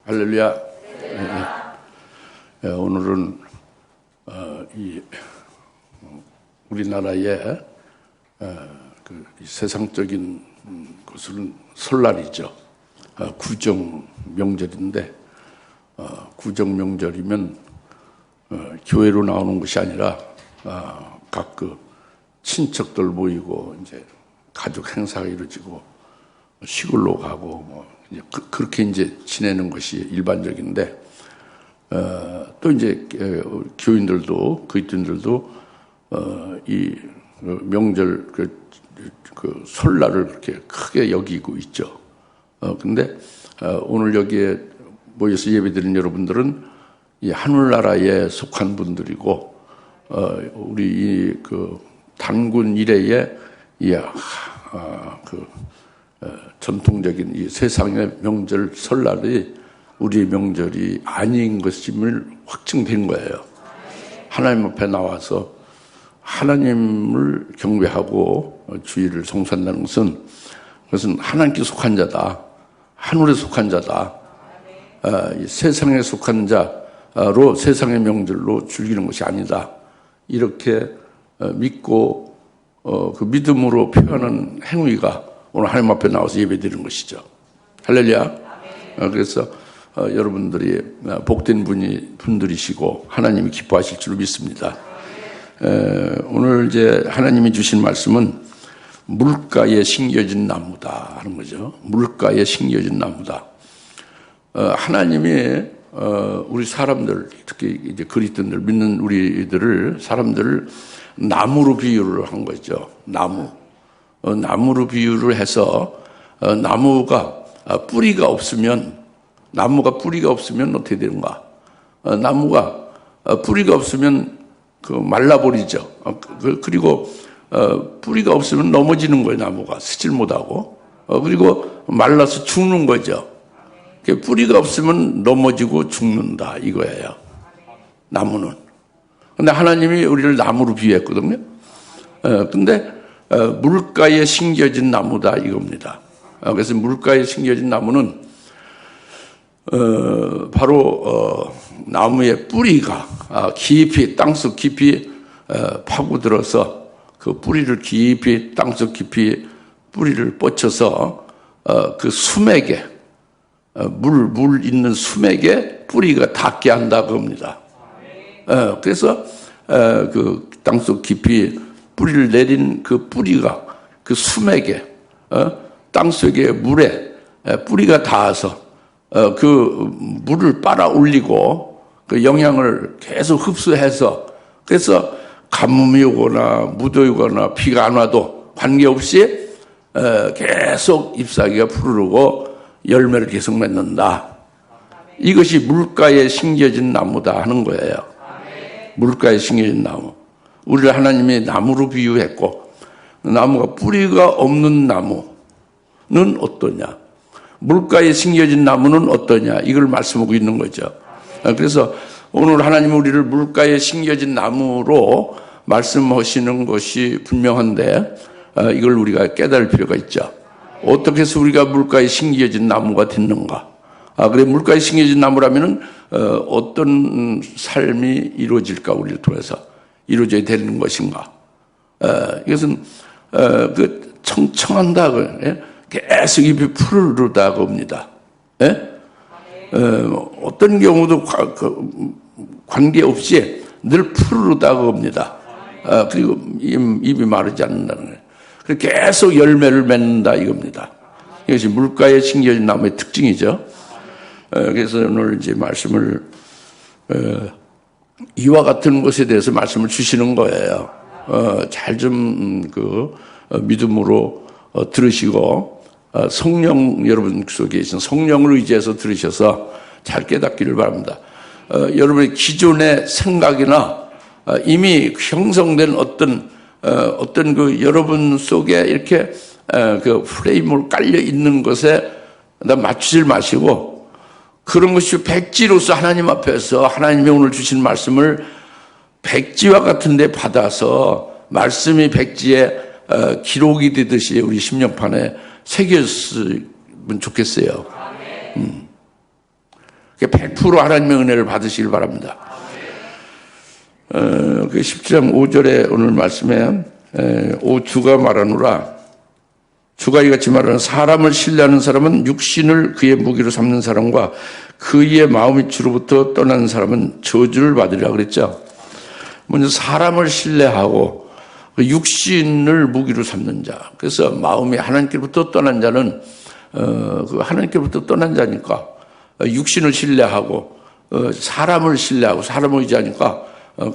할렐루야. 오늘은 이 우리나라의 이 세상적인 것은 설날이죠. 구정 명절인데 구정 명절이면 교회로 나오는 것이 아니라 각 친척들 모이고 이제 가족 행사가 이루어지고 시골로 가고 이제 그렇게 이제 지내는 것이 일반적인데 또 이제 교인들도 그리스도인들도 이 명절 그 설날을 그렇게 크게 여기고 있죠. 근데 오늘 여기에 모여서 예배드린 여러분들은 이 하늘나라에 속한 분들이고 우리 그 단군 이래의 전통적인 이 세상의 명절 설날이 우리의 명절이 아닌 것임을 확증된 거예요. 하나님 앞에 나와서 하나님을 경배하고 주의를 송사한다는 그것은 하나님께 속한 자다, 하늘에 속한 자다, 세상에 속한 자로 세상의 명절로 즐기는 것이 아니다. 이렇게 믿고 그 믿음으로 표현하는 행위가 오늘 하나님 앞에 나와서 예배드리는 것이죠. 할렐루야. 그래서 여러분들이 복된 분들이시고 하나님이 기뻐하실 줄 믿습니다. 오늘 이제 하나님이 주신 말씀은 물가에 심겨진 나무다 하는 거죠. 물가에 심겨진 나무다. 하나님이 우리 사람들, 특히 이제 그리스도인들 믿는 우리들을 사람들을 나무로 비유를 한 거죠. 나무로 비유를 해서 나무가 뿌리가 없으면 어떻게 되는가? 나무가 뿌리가 없으면 말라버리죠. 그리고 뿌리가 없으면 넘어지는 거예요. 나무가 쓰질 못하고. 그리고 말라서 죽는 거죠. 뿌리가 없으면 넘어지고 죽는다 이거예요. 나무는. 근데 하나님이 우리를 나무로 비유했거든요. 근데 물가에 심겨진 나무다 이겁니다. 그래서 물가에 심겨진 나무는 바로 나무의 뿌리가 깊이 땅속 깊이 파고들어서 그 뿌리를 깊이 땅속 깊이 뿌리를 뻗쳐서 그 수맥에 물 있는 수맥에 뿌리가 닿게 한다 그겁니다. 그래서 그 땅속 깊이 뿌리를 내린 그 뿌리가 그 수맥에 땅속의 물에 뿌리가 닿아서 그 물을 빨아 올리고 그 영양을 계속 흡수해서 그래서 가뭄이 오거나 무더위 오거나 비가 안 와도 관계없이 계속 잎사귀가 푸르르고 열매를 계속 맺는다. 이것이 물가에 심겨진 나무다 하는 거예요. 물가에 심겨진 나무. 우리를 하나님이 나무로 비유했고 나무가 뿌리가 없는 나무는 어떠냐? 물가에 심겨진 나무는 어떠냐? 이걸 말씀하고 있는 거죠. 그래서 오늘 하나님 우리를 물가에 심겨진 나무로 말씀하시는 것이 분명한데 이걸 우리가 깨달을 필요가 있죠. 어떻게 해서 우리가 물가에 심겨진 나무가 됐는가? 그래 물가에 심겨진 나무라면은 어떤 삶이 이루어질까? 우리를 통해서 이루어져야 되는 것인가? 이것은 그 청청한다, 계속 입이 푸르르다 겁니다. 어떤 경우도 관계없이 늘 푸르르다 겁니다. 그리고 입이 마르지 않는다는 거예요. 계속 열매를 맺는다 이겁니다. 이것이 물가에 심겨진 나무의 특징이죠. 그래서 오늘 이제 말씀을 이와 같은 것에 대해서 말씀을 주시는 거예요. 잘 좀 믿음으로 들으시고 성령 여러분 속에 계신 성령을 의지해서 들으셔서 잘 깨닫기를 바랍니다. 여러분의 기존의 생각이나 이미 형성된 어떤 그 여러분 속에 이렇게 그 프레임으로 깔려 있는 것에 맞추질 마시고 그런 것이 백지로서 하나님 앞에서 하나님이 오늘 주신 말씀을 백지와 같은 데 받아서 말씀이 백지에 기록이 되듯이 우리 심령판에 새겼으면 좋겠어요. 100% 하나님의 은혜를 받으시길 바랍니다. 그 10장 5절에 오늘 말씀에 주가 말하노라. 주가 이같이 말하는 사람을 신뢰하는 사람은 육신을 그의 무기로 삼는 사람과 그의 마음이 주로부터 떠나는 사람은 저주를 받으리라 그랬죠. 먼저 사람을 신뢰하고 육신을 무기로 삼는 자. 그래서 마음이 하나님께로부터 떠난 자는 그 하나님께로부터 떠난 자니까 육신을 신뢰하고 사람을 신뢰하고 사람을 의지하니까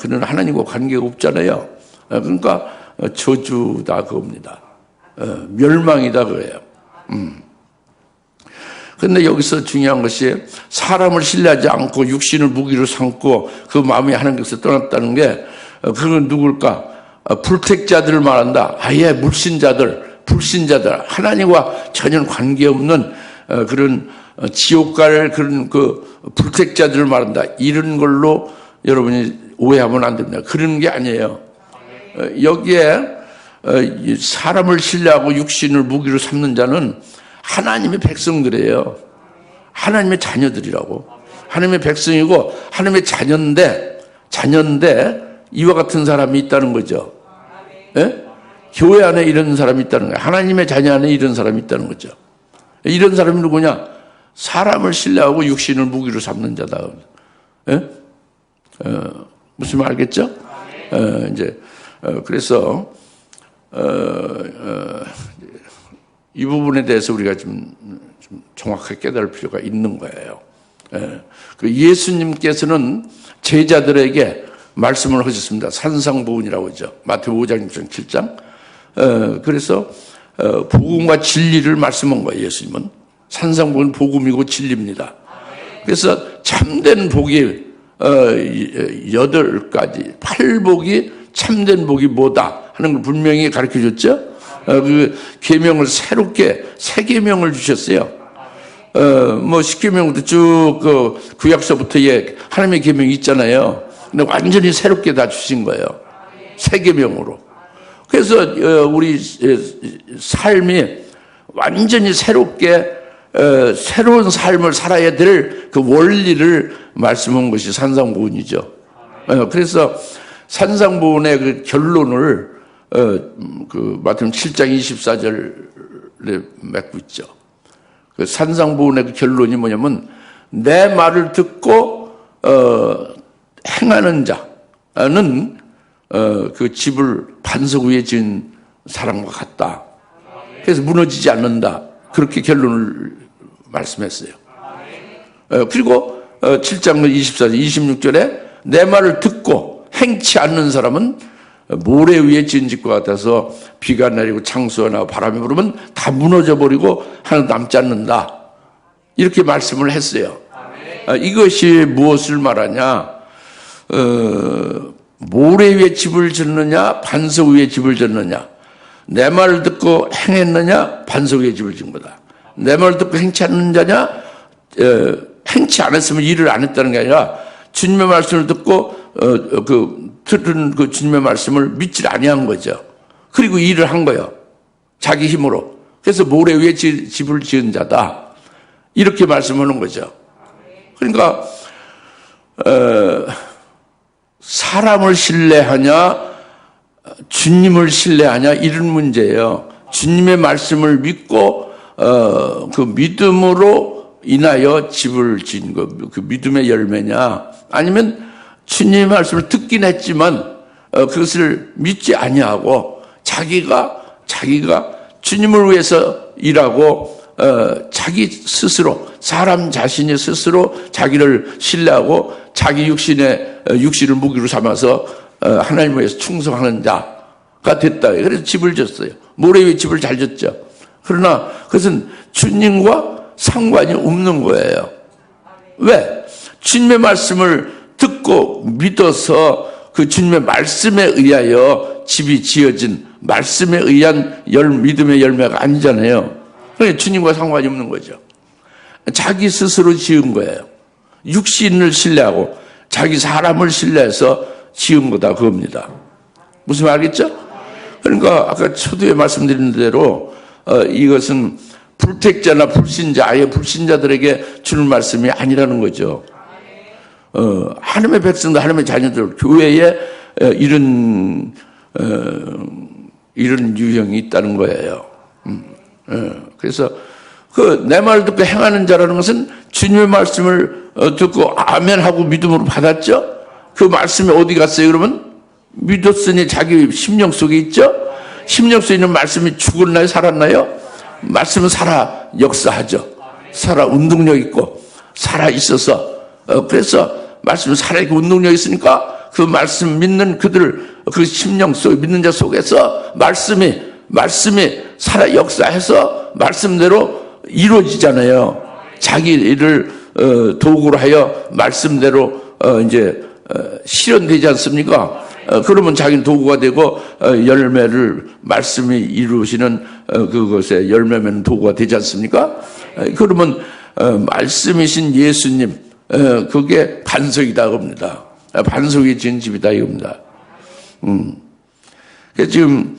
그는 하나님과 관계가 없잖아요. 그러니까 저주다 그겁니다. 멸망이다 그래요. 그런데 여기서 중요한 것이 사람을 신뢰하지 않고 육신을 무기로 삼고 그 마음이 하나님께서 떠났다는 게 그건 누굴까? 불택자들을 말한다. 아예 물신자들, 불신자들, 하나님과 전혀 관계없는 그런 지옥 갈 그런 그 불택자들을 말한다. 이런 걸로 여러분이 오해하면 안 됩니다. 그런 게 아니에요. 여기에 사람을 신뢰하고 육신을 무기로 삼는 자는 하나님의 백성들이에요. 하나님의 자녀들이라고. 하나님의 백성이고 하나님의 자녀인데 이와 같은 사람이 있다는 거죠. 예? 교회 안에 이런 사람이 있다는 거예요. 하나님의 자녀 안에 이런 사람이 있다는 거죠. 이런 사람이 누구냐? 사람을 신뢰하고 육신을 무기로 삼는 자다. 예? 무슨 말 알겠죠? 그래서 이 부분에 대해서 우리가 좀 정확하게 깨달을 필요가 있는 거예요. 그 예수님께서는 제자들에게 말씀을 하셨습니다. 산상보훈이라고 하죠. 마태복음 5장, 6장, 7장. 그래서 복음과 진리를 말씀한 거예요. 예수님은 산상보훈은 복음이고 진리입니다. 그래서 참된 복이 8가지, 8복이 참된 복이 뭐다 하는 걸 분명히 가르쳐줬죠. 그 계명을 새롭게 새 계명을 주셨어요. 뭐 10계명부터 쭉 그 구약서부터 하나님의 계명이 있잖아요. 근데 완전히 새롭게 다 주신 거예요. 새 계명으로. 그래서 우리 삶이 완전히 새롭게 새로운 삶을 살아야 될 그 원리를 말씀한 것이 산상보훈이죠. 그래서 산상보훈의 그 결론을 그 마태복음 7장 24절에 맺고 있죠. 그 산상보훈의 그 결론이 뭐냐면 내 말을 듣고 행하는 자는 그 집을 반석 위에 지은 사람과 같다. 그래서 무너지지 않는다. 그렇게 결론을 말씀했어요. 그리고 7장 24절 26절에 내 말을 듣고 행치 않는 사람은 모래 위에 지은 집과 같아서 비가 내리고 창수가 나고 바람이 불으면 다 무너져 버리고 하나도 남지 않는다. 이렇게 말씀을 했어요. 이것이 무엇을 말하냐? 모래 위에 집을 짓느냐 반석 위에 집을 짓느냐. 내 말을 듣고 행했느냐 반석 위에 집을 짓는 거다. 내 말을 듣고 행치 않는 자냐 행치 않았으면 일을 안 했다는 게 아니라 주님의 말씀을 듣고 들은 그 주님의 말씀을 믿지 아니한 거죠. 그리고 일을 한 거예요. 자기 힘으로. 그래서 모래 위에 집을 지은 자다. 이렇게 말씀하는 거죠. 그러니까 사람을 신뢰하냐 주님을 신뢰하냐 이런 문제예요. 주님의 말씀을 믿고 그 믿음으로 인하여 집을 지은 거, 그 믿음의 열매냐 아니면 주님의 말씀을 듣긴 했지만 그것을 믿지 아니하고 자기가 주님을 위해서 일하고 자기 스스로 사람 자신이 스스로 자기를 신뢰하고 자기 육신을 무기로 삼아서 하나님을 위해서 충성하는 자가 됐다. 그래서 집을 졌어요. 모래 위에 집을 잘 졌죠. 그러나 그것은 주님과 상관이 없는 거예요. 왜? 주님의 말씀을 듣고 믿어서 그 주님의 말씀에 의하여 집이 지어진 말씀에 의한 믿음의 열매가 아니잖아요. 그러니까 주님과 상관이 없는 거죠. 자기 스스로 지은 거예요. 육신을 신뢰하고 자기 사람을 신뢰해서 지은 거다 그겁니다. 무슨 말 알겠죠? 그러니까 아까 초두에 말씀드린 대로 이것은 불택자나 불신자, 아예 불신자들에게 주는 말씀이 아니라는 거죠. 하나님의 백성들, 하나님의 자녀들, 교회에 이런 유형이 있다는 거예요. 그래서 내 말 듣고 행하는 자라는 것은 주님의 말씀을 듣고 아멘하고 믿음으로 받았죠. 그 말씀이 어디 갔어요? 그러면 믿었으니 자기 심령 속에 있죠. 심령 속에 있는 말씀이 죽었나요? 살았나요? 말씀은 살아 역사하죠. 살아 운동력 있고 살아 있어서 그래서 말씀은 살아있고 운동력 있으니까 그 말씀 믿는 그들 그 심령 속 믿는 자 속에서 말씀이 살아 역사해서 말씀대로 이루어지잖아요. 자기 일을 도구로 하여 말씀대로 이제 실현되지 않습니까? 그러면 자기는 도구가 되고 열매를 말씀이 이루시는 그것에 열매 맺는 도구가 되지 않습니까? 그러면 말씀이신 예수님 그게 반석이다 겁니다. 반석이 지은 집이다 이겁니다. 지금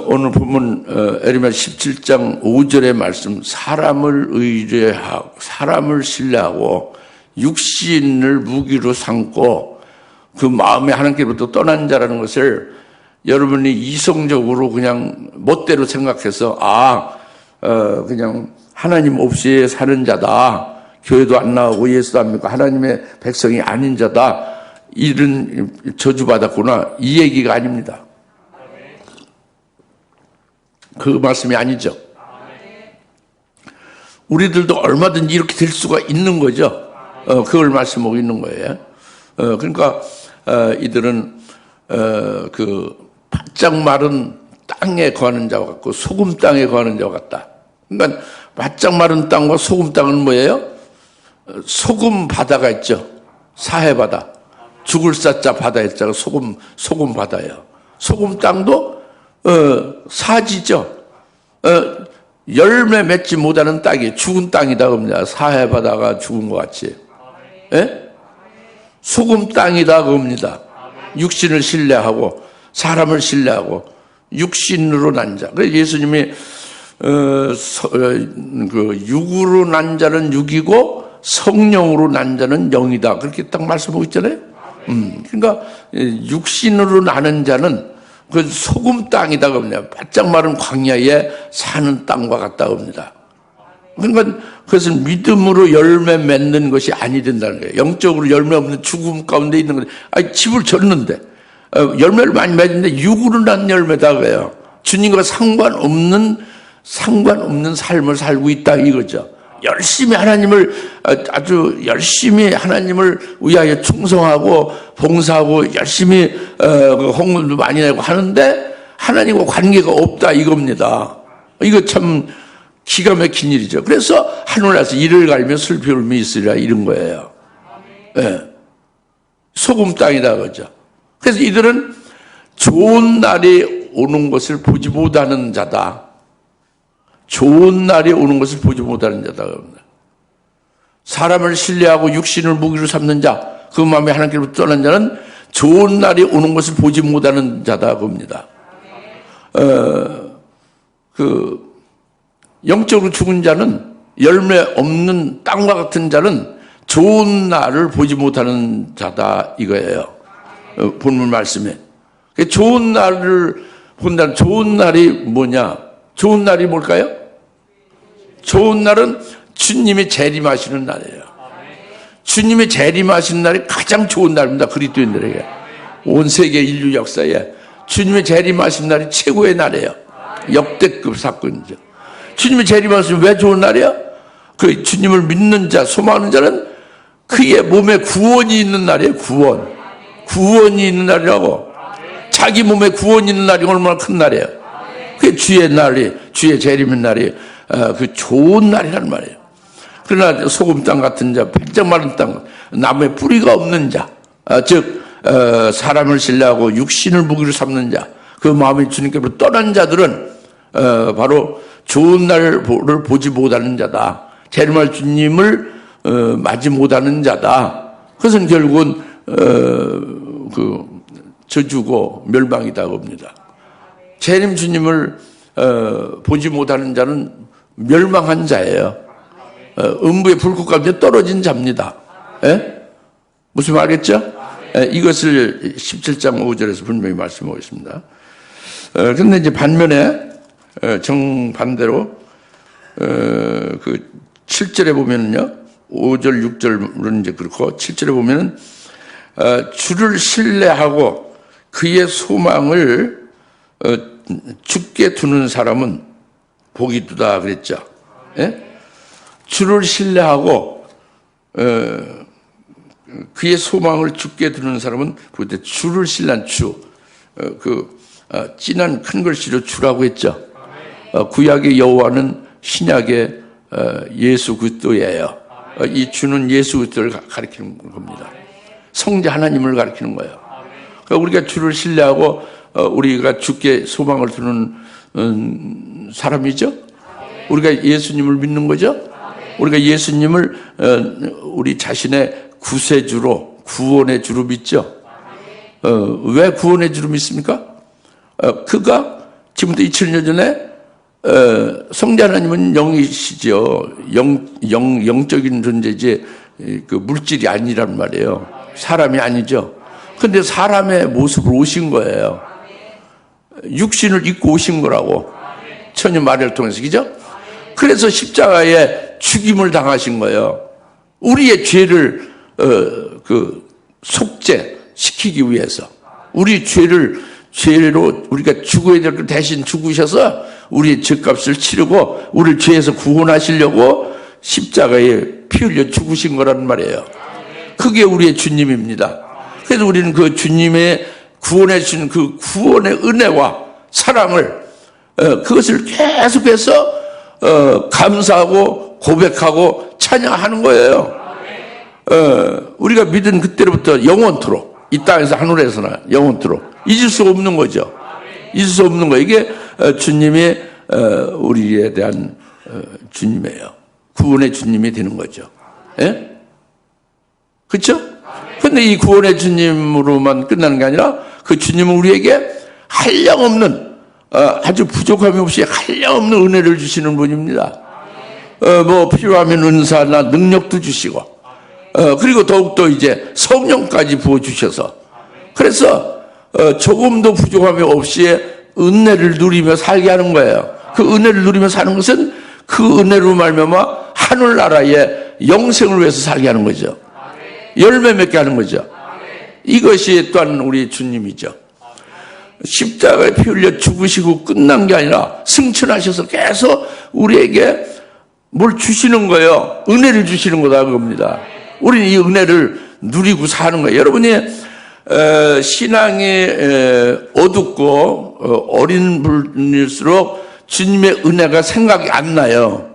오늘 보면 에레미야 17장 5절의 말씀, 사람을 의뢰하고 사람을 신뢰하고 육신을 무기로 삼고 그 마음에 하나님께로부터 떠난 자라는 것을 여러분이 이성적으로 그냥 멋대로 생각해서 그냥 하나님 없이 사는 자다, 교회도 안 나오고 예수도 안 믿고 하나님의 백성이 아닌 자다, 이런 저주받았구나, 이 얘기가 아닙니다. 그 말씀이 아니죠. 우리들도 얼마든지 이렇게 될 수가 있는 거죠. 그걸 말씀하고 있는 거예요. 그러니까 이들은 그 바짝 마른 땅에 거하는 자와 같고 소금 땅에 거하는 자와 같다. 그러니까 바짝 마른 땅과 소금 땅은 뭐예요? 소금 바다가 있죠. 사해 바다. 죽을 사자 바다의 자가 소금 바다예요. 소금 땅도 사지죠. 열매 맺지 못하는 땅이 죽은 땅이다 겁니다. 사해 바다가 죽은 것 같이. 예? 소금 땅이다 겁니다. 육신을 신뢰하고 사람을 신뢰하고 육신으로 난 자. 그래서 예수님이 그 육으로 난 자는 육이고 성령으로 난 자는 영이다. 그렇게 딱 말씀하고 있잖아요. 그러니까 육신으로 나는 자는 그 소금 땅이다 겁니다. 바짝 마른 광야에 사는 땅과 같다 겁니다. 그러니까 그것은 믿음으로 열매 맺는 것이 아니 된다는 거예요. 영적으로 열매 없는 죽음 가운데 있는 거예요. 집을 졌는데 열매를 많이 맺는데 육으로 난 열매다 그래요. 주님과 상관없는 삶을 살고 있다 이거죠. 열심히 하나님을 아주 열심히 하나님을 위하여 충성하고 봉사하고 열심히 헌금도 많이 내고 하는데 하나님과 관계가 없다 이겁니다. 이거 참 기가 막힌 일이죠. 그래서 하늘에서 이를 갈며 슬피 울미 있으리라 이런 거예요. 네. 소금 땅이다 그러죠. 그래서 이들은 좋은 날이 오는 것을 보지 못하는 자다. 좋은 날이 오는 것을 보지 못하는 자다. 사람을 신뢰하고 육신을 무기로 삼는 자, 그 마음에 하나님께로부터 떠난 자는 좋은 날이 오는 것을 보지 못하는 자다. 겁니다. 영적으로 죽은 자는 열매 없는 땅과 같은 자는 좋은 날을 보지 못하는 자다. 이거예요. 본문 말씀에. 좋은 날을 본다는 좋은 날이 뭐냐? 좋은 날이 뭘까요? 좋은 날은 주님이 재림하시는 날이에요. 주님이 재림하시는 날이 가장 좋은 날입니다. 그리스도인들에게. 온 세계 인류 역사에 주님이 재림하시는 날이 최고의 날이에요. 역대급 사건이죠. 주님이 재림하시면 왜 좋은 날이야? 그 주님을 믿는 자, 소망하는 자는 그의 몸에 구원이 있는 날이에요. 구원이 있는 날이라고. 자기 몸에 구원이 있는 날이 얼마나 큰 날이에요. 그게 주의 날이, 주의 재림의 날이 그 좋은 날이란 말이에요. 그러나 소금 땅 같은 자, 바짝 마른 땅, 나무에 뿌리가 없는 자, 즉 사람을 신뢰하고 육신을 무기로 삼는 자, 그 마음이 주님께로 떠난 자들은 바로 좋은 날을 보지 못하는 자다. 재림할 주님을 맞이 못하는 자다. 그것은 결국은 그 저주고 멸망이다 봅니다. 재림 주님을 보지 못하는 자는 멸망한 자예요. 음부의 불꽃 가운데 떨어진 자입니다. 예? 무슨 말 알겠죠? 이것을 17장 5절에서 분명히 말씀하고 있습니다. 그런데 이제 반면에 정반대로 그 7절에 보면은요, 5절, 6절은 이제 그렇고 7절에 보면은 주를 신뢰하고 그의 소망을 주께 두는 사람은 복이 두다 그랬죠. 예? 주를 신뢰하고 그의 소망을 주께 두는 사람은 복이 주를 신뢰한 주, 진한 큰 글씨로 주라고 했죠. 구약의 여호와는 신약의 예수 그리스도예요. 이 주는 예수 그리스도를 가리키는 겁니다. 성자 하나님을 가리키는 거예요. 우리가 주를 신뢰하고 우리가 주께 소망을 두는 사람이죠. 우리가 예수님을 믿는 거죠. 우리가 예수님을 우리 자신의 구세주로, 구원의 주로 믿죠. 왜 구원의 주로 믿습니까? 그가 지금부터 2000년 전에 성자 하나님은 영이시죠. 영적인 존재지 그 물질이 아니란 말이에요. 사람이 아니죠. 근데 사람의 모습으로 오신 거예요. 육신을 입고 오신 거라고. 천년 말을 통해서, 그죠? 그래서 십자가에 죽임을 당하신 거예요. 우리의 죄를 속죄시키기 위해서. 우리 죄로 우리가 죽어야 될 걸 대신 죽으셔서 우리의 죄값을 치르고 우리를 죄에서 구원하시려고 십자가에 피 흘려 죽으신 거란 말이에요. 그게 우리의 주님입니다. 그래서 우리는 그 주님의 구원해 주신 그 구원의 은혜와 사랑을 그것을 계속해서 감사하고 고백하고 찬양하는 거예요. 우리가 믿은 그때로부터 영원토록, 이 땅에서 하늘에서나 영원토록 잊을 수 없는 거죠. 잊을 수 없는 거. 이게 주님이 우리에 대한 주님이에요. 구원의 주님이 되는 거죠. 예? 그렇죠? 근데 이 구원의 주님으로만 끝나는 게 아니라 그 주님은 우리에게 한량없는 아주 부족함이 없이 한량없는 은혜를 주시는 분입니다. 뭐 필요하면 은사나 능력도 주시고 그리고 더욱더 이제 성령까지 부어주셔서 그래서 조금도 부족함이 없이 은혜를 누리며 살게 하는 거예요. 그 은혜를 누리며 사는 것은 그 은혜로 말미암아 하늘나라의 영생을 위해서 살게 하는 거죠. 열매 맺게 하는 거죠. 이것이 또한 우리 주님이죠. 십자가에 피 흘려 죽으시고 끝난 게 아니라 승천하셔서 계속 우리에게 뭘 주시는 거예요. 은혜를 주시는 거다 그겁니다. 우리는 이 은혜를 누리고 사는 거예요. 여러분이 신앙이 어둡고 어린 분일수록 주님의 은혜가 생각이 안 나요.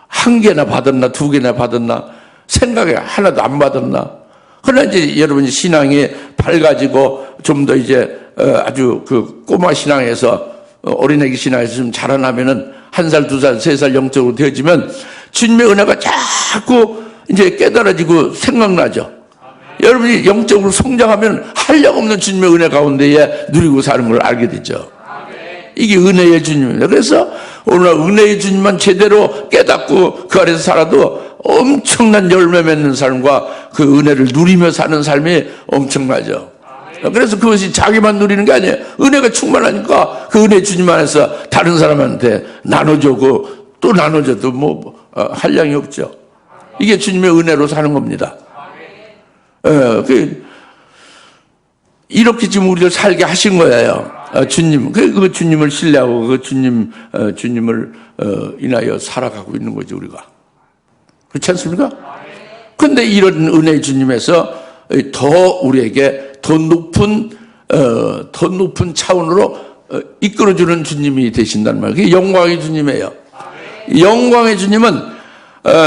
한 개나 받았나 두 개나 받았나 생각이 하나도 안 받았나. 그러나 이제 여러분이 신앙이 밝아지고 좀 더 이제 아주 그 꼬마 신앙에서 어린애기 신앙에서 좀 자라나면은 1살, 2살, 3살 영적으로 되어지면 주님의 은혜가 자꾸 이제 깨달아지고 생각나죠. 여러분이 영적으로 성장하면 한량없는 주님의 은혜 가운데에 누리고 사는 걸 알게 되죠. 이게 은혜의 주님입니다. 그래서 오늘 은혜의 주님만 제대로 깨닫고 그 아래서 살아도 엄청난 열매 맺는 삶과 그 은혜를 누리며 사는 삶이 엄청나죠. 그래서 그것이 자기만 누리는 게 아니에요. 은혜가 충만하니까 그 은혜 주님 안에서 다른 사람한테 나눠주고 또 나눠줘도 뭐 한량이 없죠. 이게 주님의 은혜로 사는 겁니다. 이렇게 지금 우리를 살게 하신 거예요. 주님, 그 주님을 신뢰하고 그 주님을 인하여 살아가고 있는 거죠, 우리가. 그렇지 않습니까? 근데 이런 은혜의 주님에서 더 우리에게 더 높은 차원으로 이끌어주는 주님이 되신단 말이에요. 그게 영광의 주님이에요. 영광의 주님은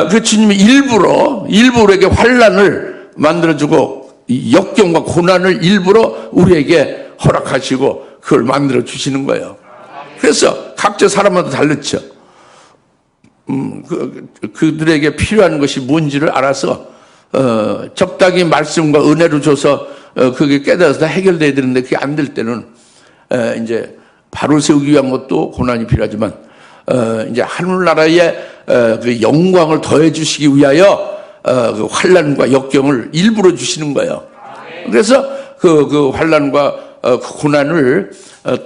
그 주님이 일부러 우리에게 환난을 만들어주고 역경과 고난을 일부러 우리에게 허락하시고 그걸 만들어 주시는 거예요. 그래서 각자 사람마다 다르죠. 그들에게 필요한 것이 뭔지를 알아서 적당히 말씀과 은혜를 줘서 그게 깨달아서 다 해결돼야 되는데 그게 안 될 때는 이제 바로 세우기 위한 것도 고난이 필요하지만 이제 하늘나라의 그 영광을 더해 주시기 위하여 그 환난과 역경을 일부러 주시는 거예요. 그래서 그 환난과 그 고난을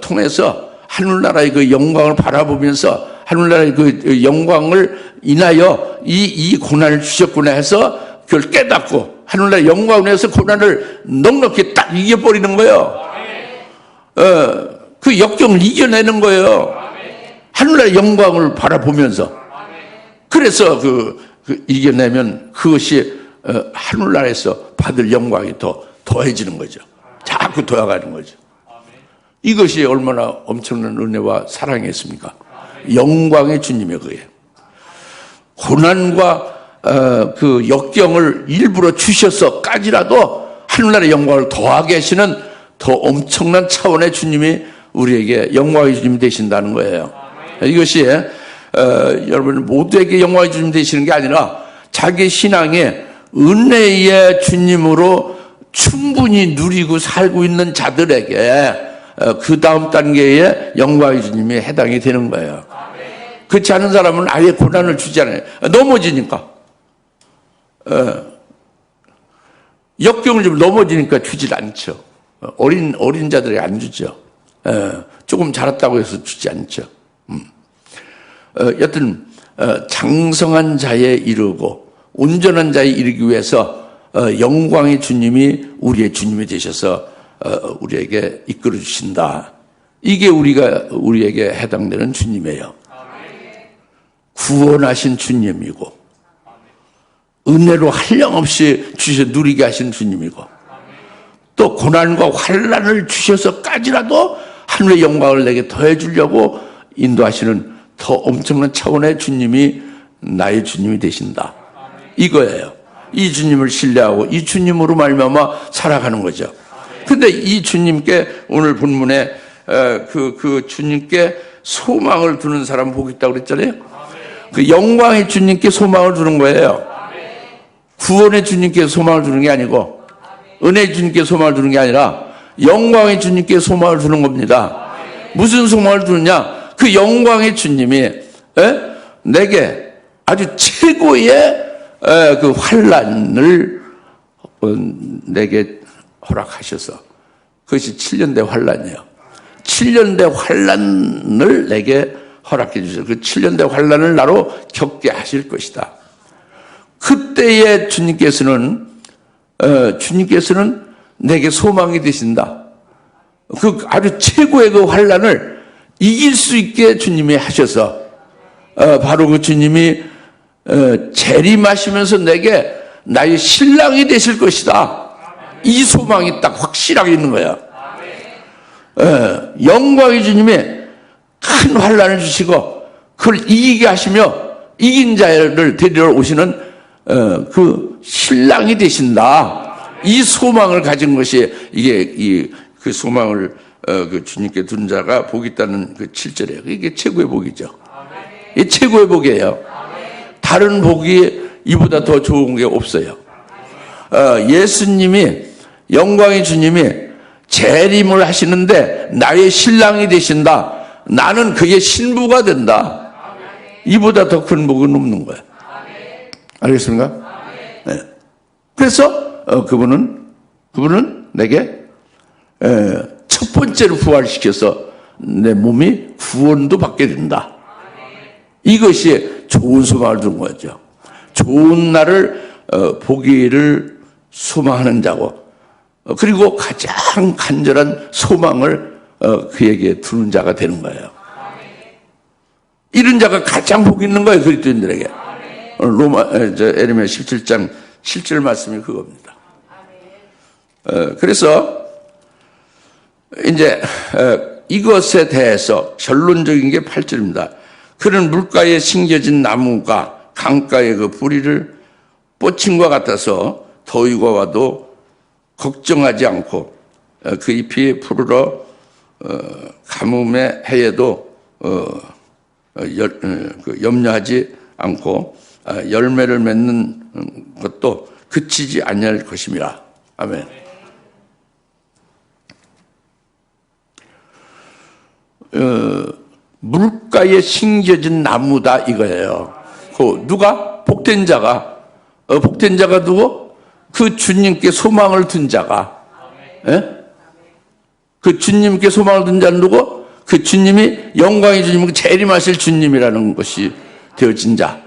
통해서 하늘나라의 그 영광을 바라보면서 하늘나라의 그 영광을 인하여 이 고난을 주셨구나 해서 그걸 깨닫고 하늘나라의 영광을 위해서 고난을 넉넉히 딱 이겨버리는 거예요. 그 역경을 이겨내는 거예요. 하늘나라의 영광을 바라보면서. 그래서 그 이겨내면 그것이 하늘나라에서 받을 영광이 더 더해지는 거죠. 자꾸 더해가는 거죠. 이것이 얼마나 엄청난 은혜와 사랑이었습니까? 영광의 주님의 그예요. 고난과 그 역경을 일부러 주셔서까지라도 하늘나라의 영광을 더하게 하시는 더 엄청난 차원의 주님이 우리에게 영광의 주님이 되신다는 거예요. 이것이 여러분 모두에게 영광의 주님 되시는 게 아니라 자기 신앙에 은혜의 주님으로 충분히 누리고 살고 있는 자들에게 그 다음 단계의 영광의 주님이 해당이 되는 거예요. 그렇지 않은 사람은 아예 고난을 주지 않아요. 넘어지니까. 역경을 좀 넘어지니까 주질 않죠. 어린 자들에게 안 주죠. 조금 자랐다고 해서 주지 않죠. 여튼 장성한 자에 이르고 온전한 자에 이르기 위해서 영광의 주님이 우리의 주님이 되셔서 우리에게 이끌어 주신다. 이게 우리에게 해당되는 주님이에요. 구원하신 주님이고 은혜로 한량없이 주셔 누리게 하신 주님이고 또 고난과 환난을 주셔서까지라도 하늘의 영광을 내게 더해 주려고 인도하시는 더 엄청난 차원의 주님이 나의 주님이 되신다. 이거예요. 이 주님을 신뢰하고 이 주님으로 말미암아 살아가는 거죠. 근데 이 주님께 오늘 본문에 그 주님께 소망을 두는 사람 복이 있다고 그랬잖아요. 그 영광의 주님께 소망을 두는 거예요. 구원의 주님께 소망을 두는 게 아니고 은혜의 주님께 소망을 두는 게 아니라 영광의 주님께 소망을 두는 겁니다. 무슨 소망을 두느냐? 그 영광의 주님이 내게 아주 최고의 그 환난을 내게 허락하셔서 그것이 7년대 환난이에요. 7년대 환난을 내게 허락해 주셔서 그 7년대 환난을 나로 겪게 하실 것이다. 그때의 주님께서는 내게 소망이 되신다. 그 아주 최고의 그 환난을 이길 수 있게 주님이 하셔서 바로 그 주님이 재림하시면서 내게 나의 신랑이 되실 것이다. 이 소망이 딱 확실하게 있는 거야. 영광의 주님이 큰 환난을 주시고 그걸 이기게 하시며 이긴 자를 데리러 오시는 그 신랑이 되신다. 이 소망을 가진 것이 이게 그 소망을 그 주님께 둔 자가 복이 있다는 그 7절이에요. 이게 최고의 복이죠. 이게 최고의 복이에요. 다른 복이 이보다 더 좋은 게 없어요. 예수님이 영광의 주님이 재림을 하시는데 나의 신랑이 되신다. 나는 그의 신부가 된다. 이보다 더 큰 복은 없는 거예요. 알겠습니까? 네. 그래서 그분은 내게 첫 번째로 부활시켜서 내 몸이 구원도 받게 된다. 이것이 좋은 소망을 두는 거죠. 좋은 날을 보기를 소망하는 자고 그리고 가장 간절한 소망을 그에게 두는 자가 되는 거예요. 이런 자가 가장 복 있는 거예요. 그리스도인들에게. 에레미야 17장 7절 말씀이 그겁니다. 그래서 이제 이것에 대해서 결론적인 게 8절입니다. 그는 물가에 심겨진 나무가 강가의 그 뿌리를 뻗침과 같아서 더위가 와도 걱정하지 않고 그 잎이 푸르러 가뭄의 해에도 염려하지 않고 열매를 맺는 것도 그치지 아니할 것임이라. 아멘. 물가에 심겨진 나무다 이거예요. 그 누가? 복된 자가. 복된 자가 누구? 그 주님께 소망을 둔 자가. 예? 그 주님께 소망을 둔 자는 누구? 그 주님이 영광의 주님은 재림하실 주님이라는 것이 되어진 자.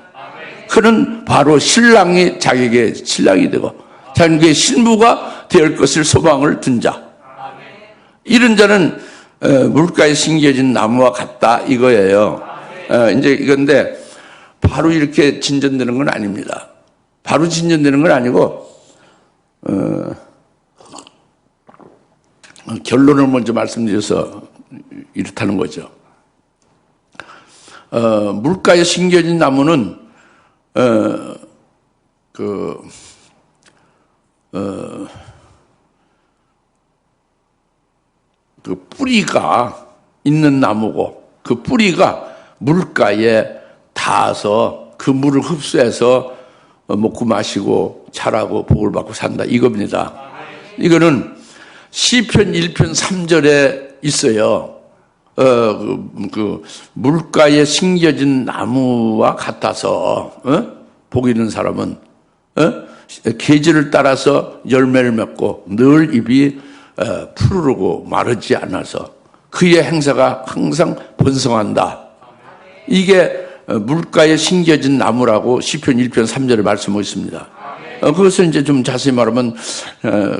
그는 바로 신랑이 자기에게 신랑이 되고 자기에게 신부가 될 것을 소망을 둔 자. 이런 자는 물가에 심겨진 나무와 같다 이거예요. 이제 이건데 바로 이렇게 진전되는 건 아닙니다. 바로 진전되는 건 아니고 결론을 먼저 말씀드려서 이렇다는 거죠. 물가에 심겨진 나무는 그 뿌리가 있는 나무고 그 뿌리가 물가에 닿아서 그 물을 흡수해서 먹고 마시고 자라고 복을 받고 산다 이겁니다. 이거는 시편 1편 3절에 있어요. 그 물가에 심겨진 나무와 같아서 복 있는 사람은 계절을 따라서 열매를 맺고 늘 잎이 푸르르고 마르지 않아서 그의 행사가 항상 번성한다. 이게 물가에 심겨진 나무라고 시편 1편 3절에 말씀하고 있습니다. 그것을 이제 좀 자세히 말하면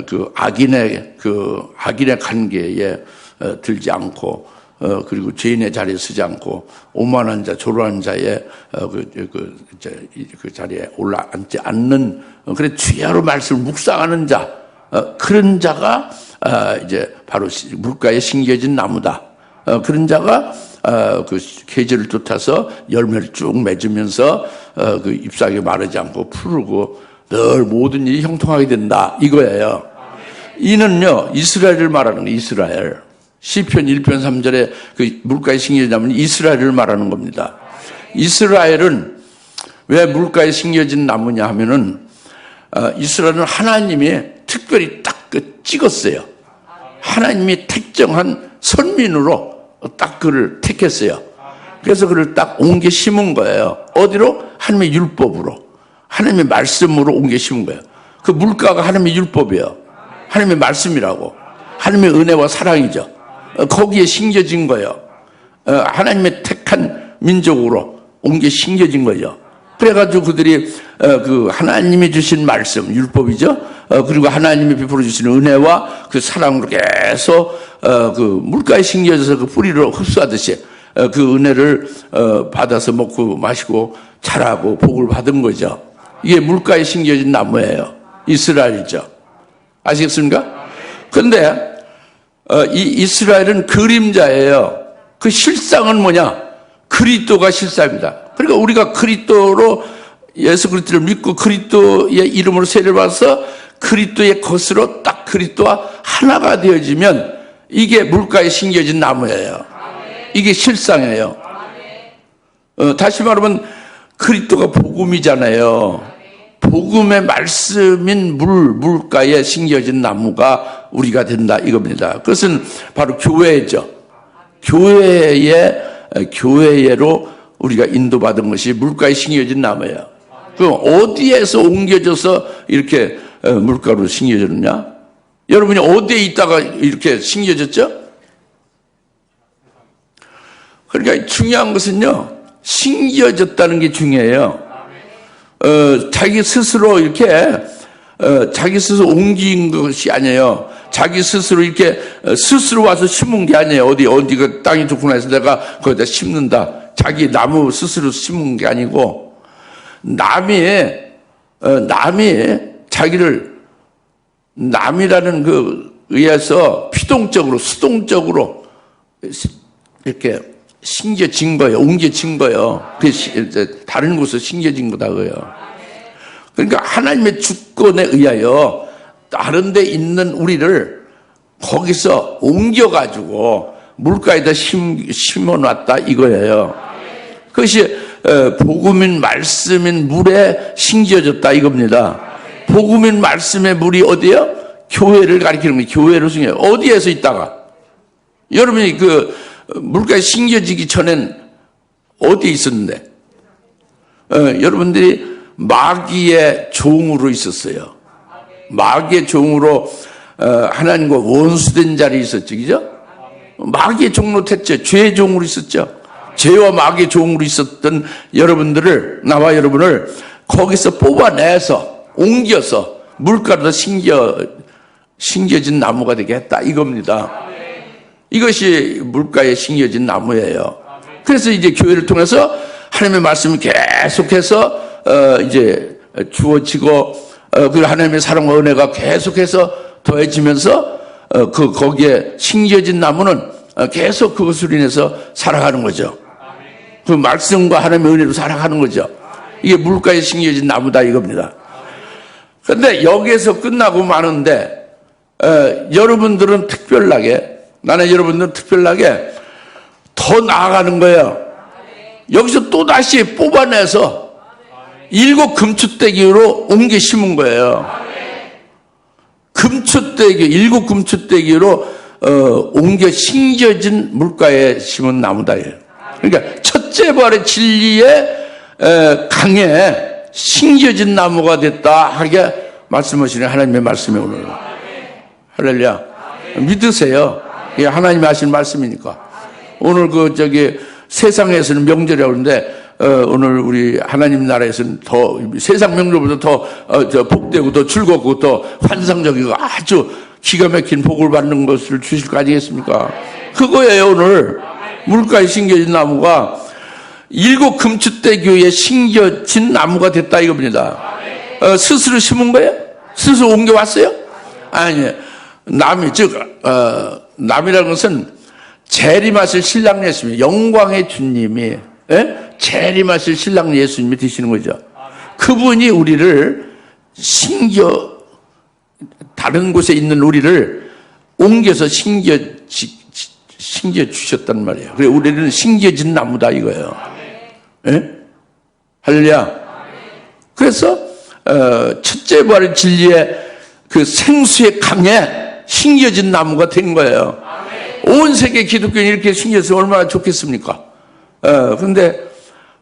그 악인의 관계에 들지 않고 그리고 죄인의 자리에 서지 않고 오만한 자, 조롱하는 자의 그 자리에 올라앉지 않는 그래 주야로 말씀을 묵상하는 자 그런 자가 이제 바로 물가에 심겨진 나무다. 그런 자가 그 계절을 쫓아서 열매를 쭉 맺으면서 그 잎사귀 마르지 않고 푸르고 늘 모든 일이 형통하게 된다 이거예요. 이는요 이스라엘을 말하는 거예요. 이스라엘. 시편 1편 3절에 그 물가에 심겨진 나무는 이스라엘을 말하는 겁니다. 이스라엘은 왜 물가에 심겨진 나무냐 하면은 이스라엘은 하나님이 특별히 딱 찍었어요. 하나님이 택정한 선민으로 딱 그를 택했어요. 그래서 그를 딱 옮겨 심은 거예요. 어디로? 하나님의 율법으로. 하나님의 말씀으로 옮겨 심은 거예요. 그 물가가 하나님의 율법이에요. 하나님의 말씀이라고. 하나님의 은혜와 사랑이죠. 거기에 심겨진 거예요. 하나님의 택한 민족으로 옮겨 심겨진 거죠. 그래가지고 그들이 그 하나님이 주신 말씀, 율법이죠. 그리고 하나님이 베풀어 주시는 은혜와 그 사랑으로 계속 그 물가에 심겨져서 그 뿌리로 흡수하듯이 그 은혜를 받아서 먹고 마시고 자라고 복을 받은 거죠. 이게 물가에 심겨진 나무예요. 이스라엘이죠. 아시겠습니까? 그런데 이 이스라엘은 그림자예요. 그 실상은 뭐냐? 그리스도가 실상입니다. 그러니까 우리가 그리스도로 예수 그리스도를 믿고 그리스도의 이름으로 세례를 받아서 그리스도의 것으로 딱 그리스도와 하나가 되어지면 이게 물가에 심겨진 나무예요. 이게 실상이에요. 다시 말하면 그리스도가 복음이잖아요. 복음의 말씀인 물가에 심겨진 나무가 우리가 된다 이겁니다. 그것은 바로 교회죠. 교회로 우리가 인도받은 것이 물가에 심겨진 나무예요. 그럼 어디에서 옮겨져서 이렇게 물가로 심겨졌느냐? 여러분이 어디에 있다가 이렇게 심겨졌죠? 그러니까 중요한 것은요, 심겨졌다는 게 중요해요. 자기 스스로 이렇게 자기 스스로 옮긴 것이 아니에요. 자기 스스로 이렇게 스스로 와서 심은 게 아니에요. 어디가 땅이 좋구나 해서 내가 거기다 심는다. 자기 나무 스스로 심은 게 아니고 남이 자기를 남이라는 그 의해서 피동적으로 수동적으로 이렇게 심겨진 거예요. 옮겨진 거예요. 다른 곳에 심겨진 거다 그래요. 그러니까 하나님의 주권에 의하여 다른 데 있는 우리를 거기서 옮겨가지고 물가에다 심어놨다 이거예요. 그것이 복음인 말씀인 물에 심겨졌다 이겁니다. 복음인 말씀의 물이 어디요? 교회를 가리키는 거예요. 교회를 중요해요. 어디에서 있다가 여러분이 그 물가에 심겨지기 전엔 어디에 있었는데? 여러분들이 마귀의 종으로 있었어요. 마귀의 종으로 하나님과 원수된 자리에 있었죠. 그죠? 마귀의 종으로 됐죠. 죄의 종으로 있었죠. 죄와 마귀의 종으로 있었던 여러분들을, 나와 여러분을 거기서 뽑아내서 옮겨서 물가로 심겨진 나무가 되게 했다 이겁니다. 이것이 물가에 심겨진 나무예요. 그래서 이제 교회를 통해서 하나님의 말씀이 계속해서 이제 주어지고 그리고 하나님의 사랑과 은혜가 계속해서 더해지면서 거기에 심겨진 나무는 계속 그것으로 인해서 살아가는 거죠. 그 말씀과 하나님의 은혜로 살아가는 거죠. 이게 물가에 심겨진 나무다 이겁니다. 그런데 여기에서 끝나고 마는데 여러분들은 특별하게, 나는 여러분들은 특별하게 더 나아가는 거예요. 여기서 또 다시 뽑아내서 7 금추대기로 옮겨 심은 거예요. 금추대기, 7 금추대기로 옮겨 심겨진 물가에 심은 나무다. 그러니까 첫째 발의 진리에 강에 심겨진 나무가 됐다 하게 말씀하시는 하나님의 말씀이 오늘. 할렐루야. 믿으세요. 이게 하나님이 하신 말씀이니까. 오늘 세상에서는 명절이라고 그러는데 오늘 우리 하나님 나라에서는 더 세상 명절보다 더 복되고 더 즐겁고 더 환상적이고 아주 기가 막힌 복을 받는 것을 주실 거 아니겠습니까? 그거예요. 오늘 물가에 심겨진 나무가 7 금추대교에 심겨진 나무가 됐다 이겁니다. 스스로 심은 거예요? 스스로 옮겨왔어요? 아니에요. 남이라는 것은 재림하실 신랑 예수님이, 영광의 주님이 재림하실 신랑 예수님이 되시는 거죠. 그분이 우리를 다른 곳에 있는 우리를 옮겨서 심겨 주셨단 말이에요. 그래 우리는 심겨진 나무다 이거예요. 할렐루야. 그래서 첫째 부활의 진리의 그 생수의 강에 심겨진 나무가 된 거예요. 온 세계 기독교인이 이렇게 심겨서 얼마나 좋겠습니까? 그런데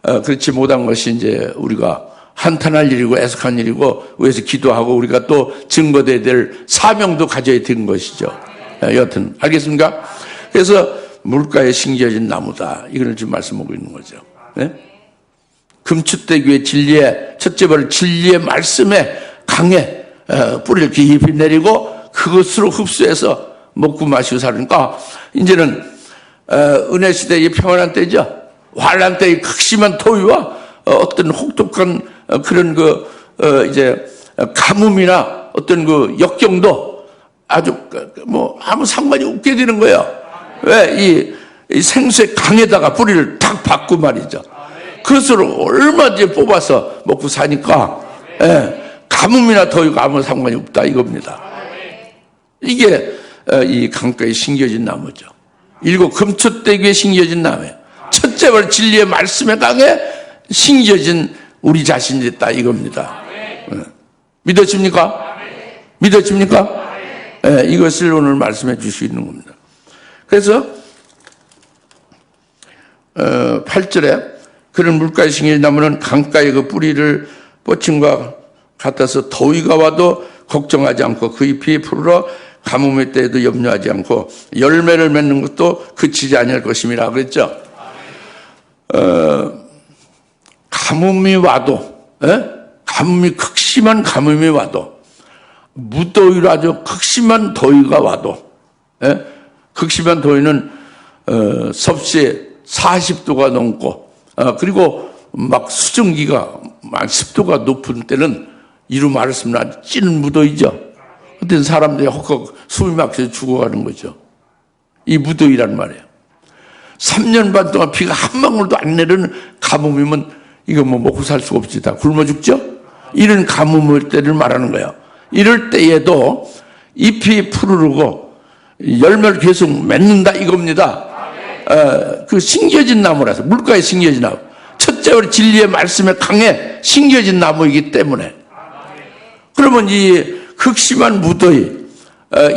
그렇지 못한 것이 이제 우리가 한탄할 일이고 애석한 일이고 위해서 기도하고 우리가 또 증거돼야 될 사명도 가져야 되는 것이죠. 여하튼 알겠습니까? 그래서 물가에 심겨진 나무다. 이걸 지금 말씀하고 있는 거죠. 금추대교의 진리의 첫째 벌 진리의 말씀에 강에 뿌리를 깊이 내리고 그것으로 흡수해서 먹고 마시고 사니까 이제는 은혜 시대의 평안한 때죠. 환난 때의 극심한 더위와 어떤 혹독한 그런 이제 가뭄이나 어떤 그 역경도 아주 아무 상관이 없게 되는 거예요. 왜? 이 생수의 강에다가 뿌리를 탁 박고 말이죠. 그것을 얼마든지 뽑아서 먹고 사니까 가뭄이나 더위가 아무 상관이 없다 이겁니다. 이게 이 강가에 심겨진 나무죠. 7 금추대기에 심겨진 나무예요. 첫째 벌 진리의 말씀의 강에 심겨진 우리 자신이 됐다 이겁니다. 믿어집니까? 믿어집니까? 이것을 오늘 말씀해 주시는 겁니다. 그래서 8절에 그런 물가에 심겨진 나무는 강가의 그 뿌리를 뻗침과 같아서 더위가 와도 걱정하지 않고 그 잎이 푸르러 가뭄의 때에도 염려하지 않고 열매를 맺는 것도 그치지 아니할 것임이라 그랬죠. 가뭄이 와도, 극심한 가뭄이 와도, 무더위로 아주 극심한 더위가 와도, 극심한 더위는 섭씨 40도가 넘고, 그리고 막 수증기가 습도가 높은 때는 이루 말했으면 아주 찐 무더위죠. 어떤 사람들이 헉헉 숨이 막혀서 죽어가는 거죠. 이 무더위란 말이에요. 3년 반 동안 비가 한 방울도 안 내리는 가뭄이면 이거 먹고 살 수가 없지. 다 굶어 죽죠? 이런 가뭄일 때를 말하는 거예요. 이럴 때에도 잎이 푸르르고 열매를 계속 맺는다 이겁니다. 그 심겨진 나무라서 물가에 심겨진 나무. 첫째 우리 진리의 말씀에 강에 심겨진 나무이기 때문에 그러면 이 극심한 무더위,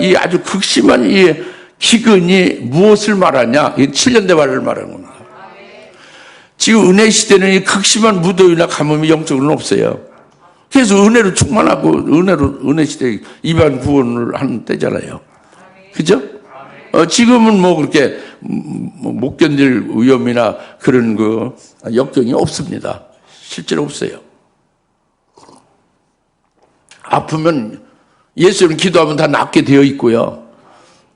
이 아주 극심한 이 기근이 무엇을 말하냐? 이 7년대화를 말하는 겁니다. 지금 은혜 시대는 이 극심한 무더위나 가뭄이 영적으로는 없어요. 그래서 은혜로 충만하고 은혜 시대 입안 구원을 하는 때잖아요. 그죠? 지금은 뭐 그렇게 못 견딜 위험이나 그런 그 역경이 없습니다. 실제로 없어요. 아프면 예수님 기도하면 다 낫게 되어 있고요.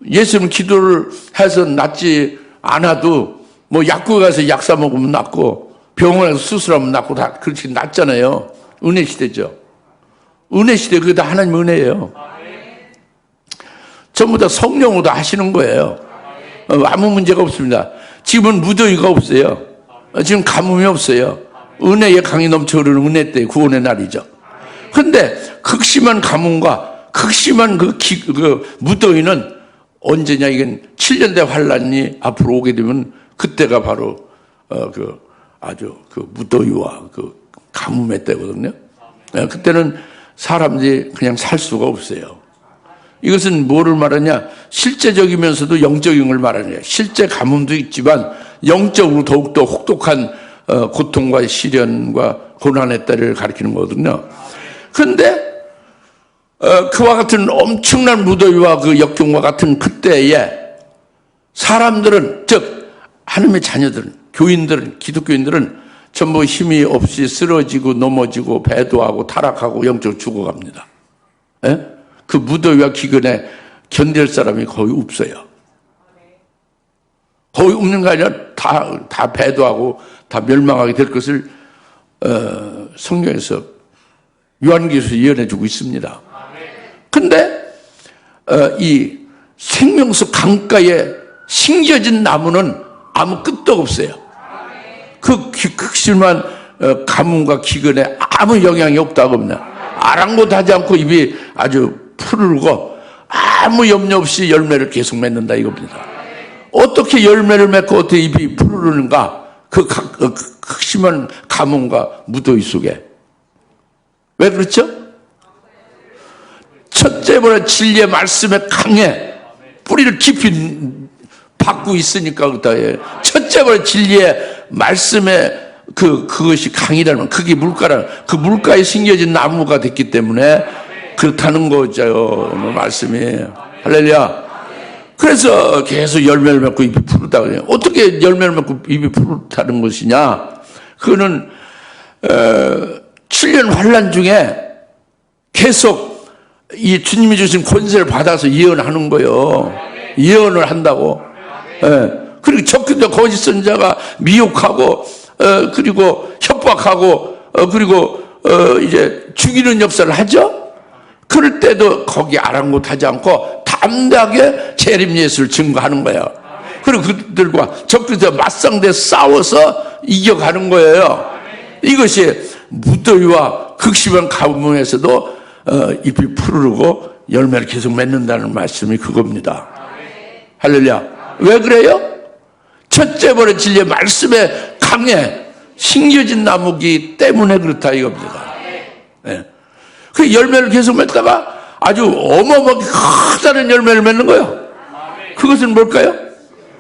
예수님 기도를 해서 낫지 않아도 뭐 약국에 가서 약 사 먹으면 낫고 병원에서 수술하면 낫고 다 그렇게 낫잖아요. 은혜 시대죠. 은혜 시대 그게 다 하나님 은혜예요. 전부 다 성령으로 다 하시는 거예요. 아무 문제가 없습니다. 지금은 무더위가 없어요. 지금 가뭄이 없어요. 은혜의 강이 넘쳐 흐르는 은혜 때 구원의 날이죠. 근데 극심한 가뭄과 극심한 그 무더위는 언제냐? 이건 7년대 환란이 앞으로 오게 되면 그때가 바로 아주 무더위와 가뭄의 때거든요. 그때는 사람들이 그냥 살 수가 없어요. 이것은 뭐를 말하냐? 실제적이면서도 영적인 걸 말하냐? 실제 가뭄도 있지만 영적으로 더욱더 혹독한 고통과 시련과 고난의 때를 가리키는 거거든요. 그런데 그와 같은 엄청난 무더위와 그 역경과 같은 그때에 사람들은, 즉 하나님의 자녀들은, 교인들은, 기독교인들은 전부 힘이 없이 쓰러지고 넘어지고 배도하고 타락하고 영적으로 죽어갑니다. 예? 그 무더위와 기근에 견딜 사람이 거의 없어요. 거의 없는 게 아니라 다 배도하고 다 멸망하게 될 것을 성경에서 요한계시에서 예언해 주고 있습니다. 근데 이 생명수 강가에 심겨진 나무는 아무 끄떡 없어요. 그 극심한 가뭄과 기근에 아무 영향이 없다고 합니다. 아랑곳하지 않고 입이 아주 푸르고 아무 염려 없이 열매를 계속 맺는다 이겁니다. 어떻게 열매를 맺고 어떻게 입이 푸르는가? 그 극심한 가뭄과 무더위 속에. 왜 그렇죠? 첫째보다 진리의 말씀에 강해 뿌리를 깊이 박고 있으니까 그렇다. 첫째보다 진리의 말씀에 그것이 강이라는, 그게 물가라는, 그 물가에 심겨진 나무가 됐기 때문에 그렇다는 거죠. 말씀이. 할렐루야. 그래서 계속 열매를 맺고 입이 푸르다 그래요. 어떻게 열매를 맺고 입이 푸르다는 것이냐? 그거는 7년 환란 중에 계속 이 주님이 주신 권세를 받아서 예언하는 거예요. 예언을 한다고. 그리고 적군과 거짓 선자가 미혹하고 그리고 협박하고 그리고 이제 죽이는 역사를 하죠. 그럴 때도 거기 아랑곳하지 않고 담대하게 재림 예수를 증거하는 거예요. 그리고 그들과 적군과 맞상대 싸워서 이겨가는 거예요. 이것이 무더위와 극심한 가뭄에서도 잎이 푸르르고 열매를 계속 맺는다는 말씀이 그겁니다. 할렐루야. 왜 그래요? 첫째 번의 진리의 말씀에 강해 심겨진 나무기 때문에 그렇다 이겁니다. 네. 그 열매를 계속 맺다가 아주 어마어마하게 커다란 열매를 맺는 거예요. 그것은 뭘까요?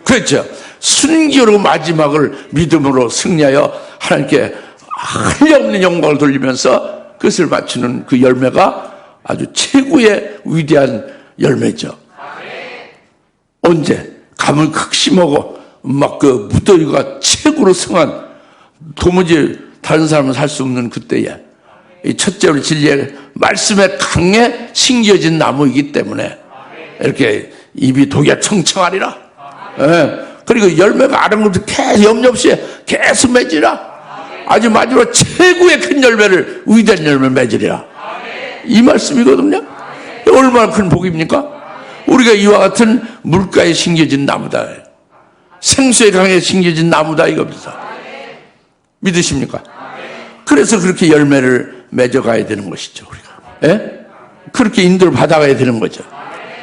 그렇죠. 순교로 마지막을 믿음으로 승리하여 하나님께 한량없는 영광을 돌리면서 그것을 맞추는 그 열매가 아주 최고의 위대한 열매죠. 언제? 가뭄이 극심하고 막 그 무더위가 최고로 승한 도무지 다른 사람은 살 수 없는 그때에 이 첫째로 진리의 말씀에 강해 심겨진 나무이기 때문에 이렇게 입이 독에 청청하리라. 그리고 열매가 아랑곳 계속 염려 없이 계속 맺으라. 아주 마지막 최고의 큰 열매를 위대한 열매를 맺으리라. 이 말씀이거든요. 얼마나 큰 복입니까? 우리가 이와 같은 물가에 심겨진 나무다. 생수의 강에 심겨진 나무다 이겁니다. 믿으십니까? 그래서 그렇게 열매를 맺어가야 되는 것이죠. 우리가. 예? 그렇게 인도를 받아가야 되는 거죠.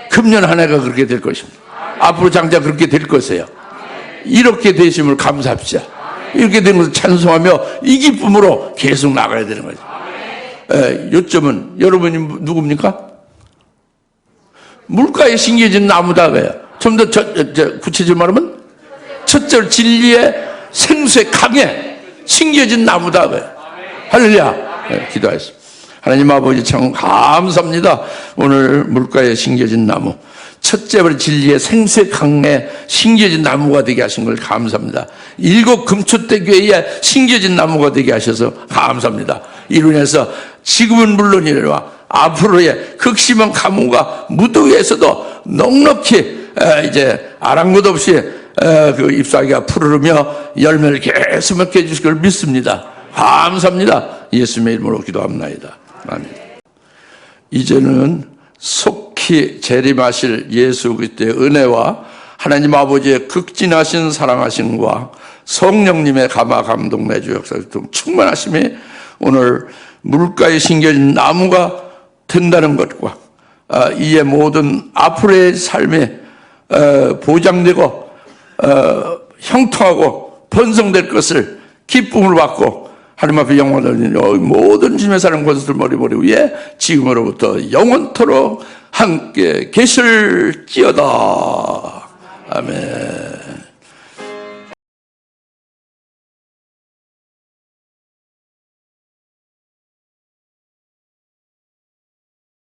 금년 한 해가 그렇게 될 것입니다. 앞으로 장차 그렇게 될 것이에요. 이렇게 되심을 감사합시다. 이렇게 된 것을 찬송하며 이 기쁨으로 계속 나가야 되는 거죠. 요점은 여러분이 누굽니까? 물가에 심겨진 나무다 그래요. 좀 더 구체적으로 말하면 첫째로 진리의 생수에 강해 심겨진 나무다. 할렐루야. 네, 기도하겠습니다. 하나님 아버지 참 감사합니다. 오늘 물가에 심겨진 나무, 첫째로 진리의 생수에 강해 심겨진 나무가 되게 하신 걸 감사합니다. 7 금초대 교회에 심겨진 나무가 되게 하셔서 감사합니다. 이로 인해서 지금은 물론이라 앞으로의 극심한 가뭄과 무더위에서도 넉넉히 이제 아랑곳 없이 그 잎사귀가 푸르르며 열매를 계속 맺게 해주실 걸 믿습니다. 감사합니다. 예수님의 이름으로 기도합니다. 아멘. 이제는 속히 재림하실 예수 그리스도의 은혜와 하나님 아버지의 극진하신 사랑하심과 성령님의 감화 감동 내주 역사 등 충만하심이 오늘 물가에 심겨진 나무가 된다는 것과 이의 모든 앞으로의 삶이 보장되고 형통하고 번성될 것을 기쁨을 받고 하나님 앞에 영광을 돌리는 모든 주님의 사랑 권수들 머리 위에 지금으로부터 영원토록 함께 계실지어다. 아멘.